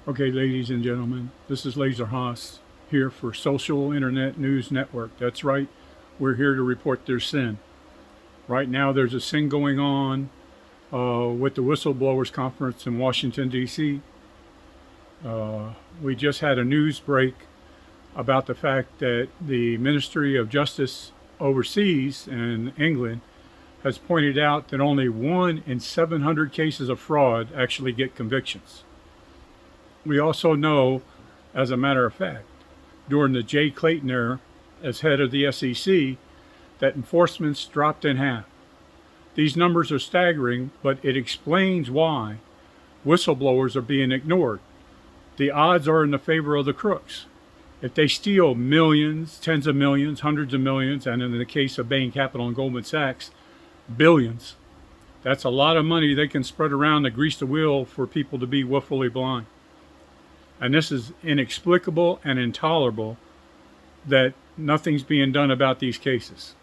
Okay, ladies and gentlemen, this is Laser Haas here for Social Internet News Network. That's right, we're here to report their sin. Right now, there's a sin going on with the Whistleblowers Conference in Washington, D.C. We just had a news break about the fact that the Ministry of Justice overseas in England has pointed out that only 1 in 700 cases of fraud actually get convictions. We also know, as a matter of fact, during the Jay Clayton era as head of the SEC, that enforcement's dropped in half. These numbers are staggering, but it explains why whistleblowers are being ignored. The odds are in the favor of the crooks. If they steal millions, tens of millions, hundreds of millions, and in the case of Bain Capital and Goldman Sachs, billions, that's a lot of money they can spread around to grease the wheel for people to be willfully blind. And this is inexplicable and intolerable that nothing's being done about these cases.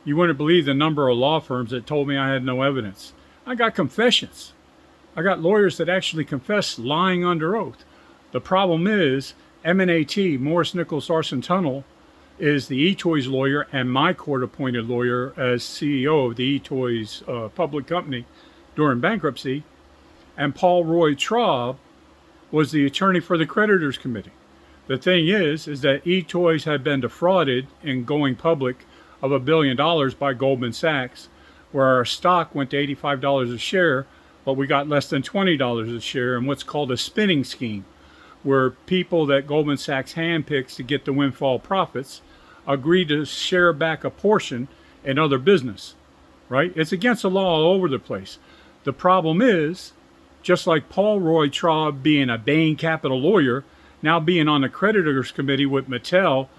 You wouldn't believe the number of law firms that told me I had no evidence. I got confessions. I got lawyers that actually confess lying under oath. The problem is M&AT, Morris Nichols Arson Tunnel, is the eToys lawyer and my court-appointed lawyer as CEO of the eToys public company during bankruptcy. And Paul Roy Traub was the attorney for the creditors committee. The thing is that eToys had been defrauded in going public of $1 billion by Goldman Sachs, where our stock went to $85 a share, but we got less than $20 a share in what's called a spinning scheme, where people that Goldman Sachs handpicks to get the windfall profits agree to share back a portion in other business, right? It's against the law all over the place. The problem is, just like Paul Roy Traub being a Bain Capital lawyer, now being on the creditors committee with Mattel,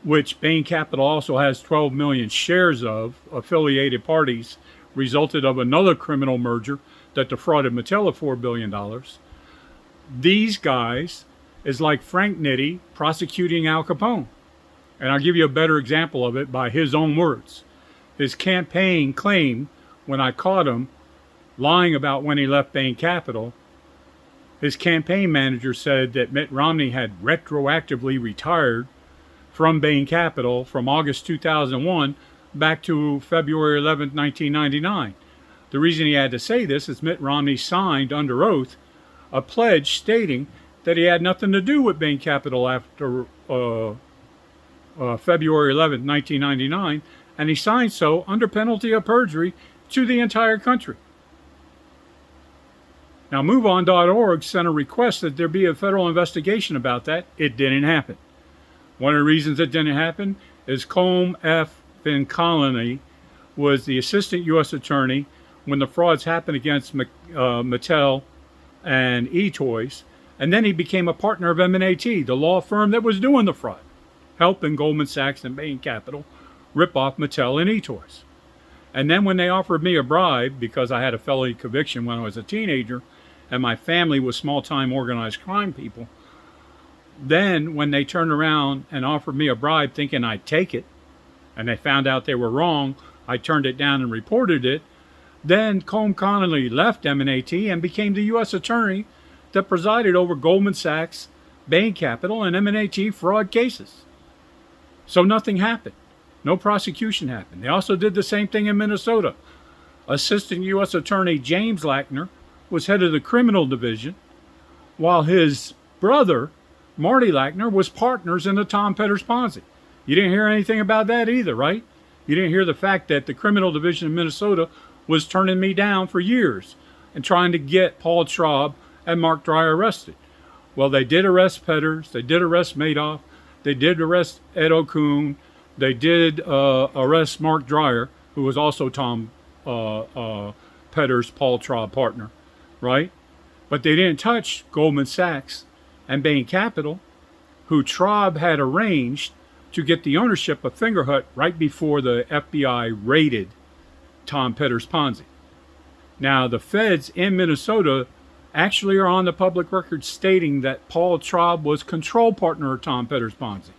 which Bain Capital also has 12 million shares of, affiliated parties, resulted of another criminal merger that defrauded Mattel of $4 billion. These guys is like Frank Nitti prosecuting Al Capone. And I'll give you a better example of it by his own words. His campaign claimed, when I caught him lying about when he left Bain Capital, his campaign manager said that Mitt Romney had retroactively retired from Bain Capital from August 2001 back to February 11, 1999. The reason he had to say this is Mitt Romney signed under oath a pledge stating that he had nothing to do with Bain Capital after February 11, 1999, and he signed so under penalty of perjury to the entire country. Now, MoveOn.org sent a request that there be a federal investigation about that. It didn't happen. One of the reasons it didn't happen is Colm F. Finconnelly was the assistant U.S. attorney when the frauds happened against Mattel and eToys, and then he became a partner of M&AT, the law firm that was doing the fraud, helping Goldman Sachs and Bain Capital rip off Mattel and eToys. And then when they offered me a bribe, because I had a felony conviction when I was a teenager, and my family was small-time organized crime people, then when they turned around and offered me a bribe thinking I'd take it, and they found out they were wrong, I turned it down and reported it, then Colm Connolly left M&AT and became the U.S. attorney that presided over Goldman Sachs, Bain Capital, and M&AT fraud cases. So nothing happened. No prosecution happened. They also did the same thing in Minnesota. Assistant U.S. Attorney James Lackner was head of the criminal division, while his brother, Marty Lackner, was partners in the Tom Petters Ponzi. You didn't hear anything about that either, right? You didn't hear the fact that the criminal division in Minnesota was turning me down for years and trying to get Paul Traub and Mark Dreyer arrested. Well, they did arrest Petters. They did arrest Madoff. They did arrest Ed O'Kuhn. They did arrest Mark Dreyer, who was also Tom Petters' Paul Traub partner, right? But they didn't touch Goldman Sachs and Bain Capital, who Traub had arranged to get the ownership of Fingerhut right before the FBI raided Tom Petters' Ponzi. Now, the feds in Minnesota actually are on the public record stating that Paul Traub was control partner of Tom Petters' Ponzi.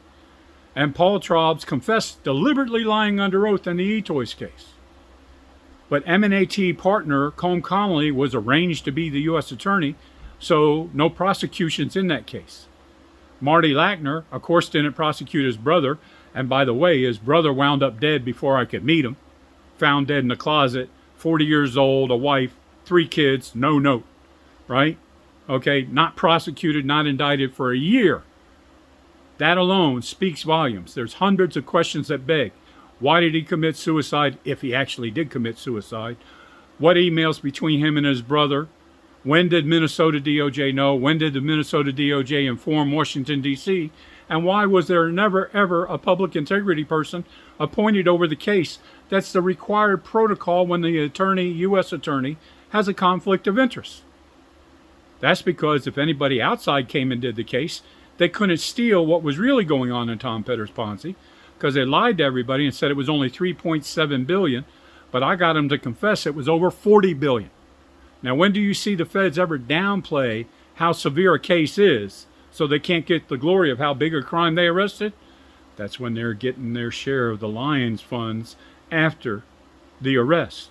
And Paul Traub's confessed deliberately lying under oath in the eToys case. But M&AT partner Colm Connolly was arranged to be the U.S. attorney, So no prosecutions in that case. Marty Lackner, of course, didn't prosecute his brother. And by the way, his brother wound up dead before I could meet him. Found dead in the closet, 40 years old, a wife, 3 kids, no note, right? Okay, not prosecuted, not indicted for a year. That alone speaks volumes. There's hundreds of questions that beg. Why did he commit suicide, if he actually did commit suicide? What emails between him and his brother? When did Minnesota DOJ know? When did the Minnesota DOJ inform Washington, D.C.? And why was there never, ever a public integrity person appointed over the case? That's the required protocol when the attorney, U.S. attorney, has a conflict of interest. That's because if anybody outside came and did the case, they couldn't steal what was really going on in Tom Petter's Ponzi, because they lied to everybody and said it was only $3.7 billion, but I got them to confess it was over $40 billion. Now, when do you see the feds ever downplay how severe a case is so they can't get the glory of how big a crime they arrested? That's when they're getting their share of the Lions funds after the arrest.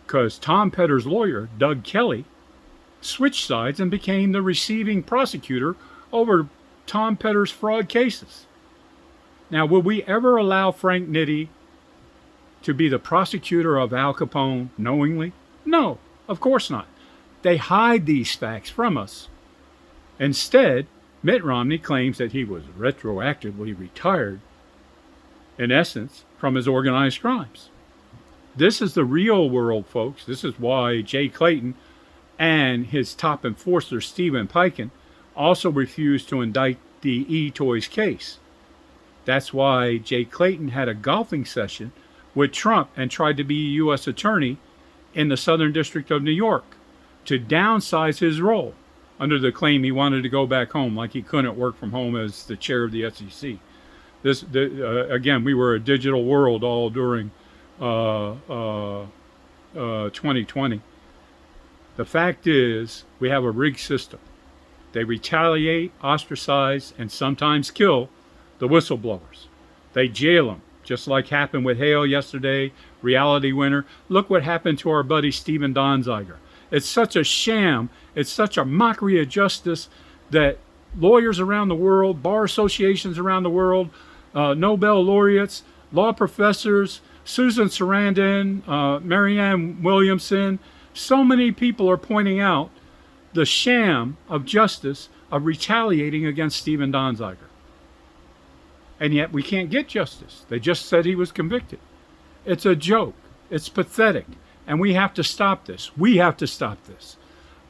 Because Tom Petter's lawyer, Doug Kelly, switched sides and became the receiving prosecutor over Tom Petter's fraud cases. Now, will we ever allow Frank Nitti to be the prosecutor of Al Capone knowingly? No, of course not. They hide these facts from us. Instead, Mitt Romney claims that he was retroactively retired, in essence, from his organized crimes. This is the real world, folks. This is why Jay Clayton and his top enforcer, Stephen Piken, also refused to indict the E-Toys case. That's why Jay Clayton had a golfing session with Trump and tried to be a U.S. attorney in the Southern District of New York to downsize his role under the claim he wanted to go back home, like he couldn't work from home as the chair of the SEC. Again, we were a digital world all during 2020. The fact is, we have a rigged system. They retaliate, ostracize, and sometimes kill the whistleblowers. They jail them, just like happened with Hale yesterday, Reality Winner. Look what happened to our buddy Steven Donziger. It's such a sham, it's such a mockery of justice that lawyers around the world, bar associations around the world, Nobel laureates, law professors, Susan Sarandon, Marianne Williamson, so many people are pointing out the sham of justice of retaliating against Steven Donziger. And yet we can't get justice. They just said he was convicted. It's a joke. It's pathetic. And we have to stop this. We have to stop this.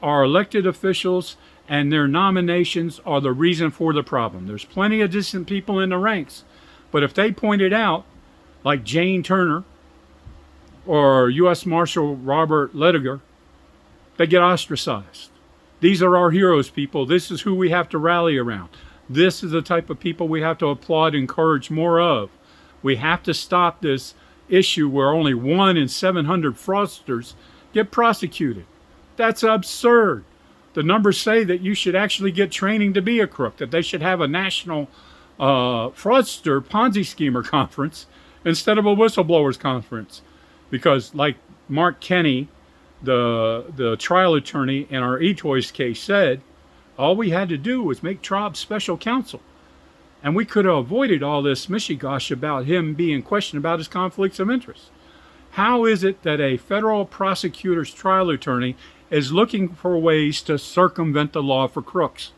Our elected officials and their nominations are the reason for the problem. There's plenty of decent people in the ranks. But if they point it out, like Jane Turner or U.S. Marshal Robert Lediger, they get ostracized. These are our heroes, people. This is who we have to rally around. This is the type of people we have to applaud and encourage more of. We have to stop this issue where only 1 in 700 fraudsters get prosecuted. That's absurd. The numbers say that you should actually get training to be a crook, that they should have a national fraudster Ponzi schemer conference instead of a whistleblowers conference. Because like Mark Kenney, the trial attorney in our E-Toys case said, all we had to do was make Traub special counsel. And we could have avoided all this mishigosh about him being questioned about his conflicts of interest. How is it that a federal prosecutor's trial attorney is looking for ways to circumvent the law for crooks?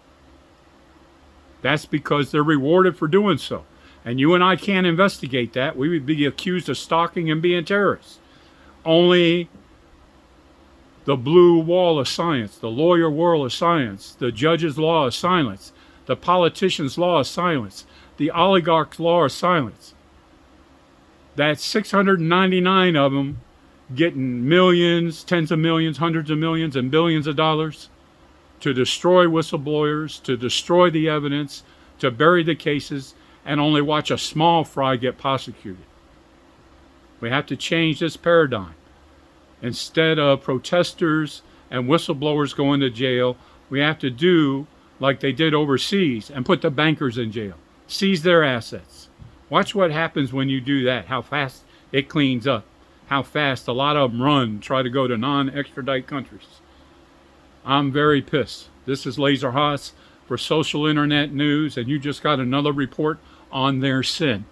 That's because they're rewarded for doing so. And you and I can't investigate that. We would be accused of stalking and being terrorists. Only the blue wall of science, the lawyer world of science, the judge's law of silence, the politician's law of silence, the oligarch's law of silence. That's 699 of them getting millions, tens of millions, hundreds of millions, and billions of dollars to destroy whistleblowers, to destroy the evidence, to bury the cases, and only watch a small fry get prosecuted. We have to change this paradigm. Instead of protesters and whistleblowers going to jail, we have to do like they did overseas and put the bankers in jail. Seize their assets. Watch what happens when you do that, how fast it cleans up, how fast a lot of them run, try to go to non-extradite countries. I'm very pissed This is Laser Haas for Social Internet News, and you just got another report on their sin.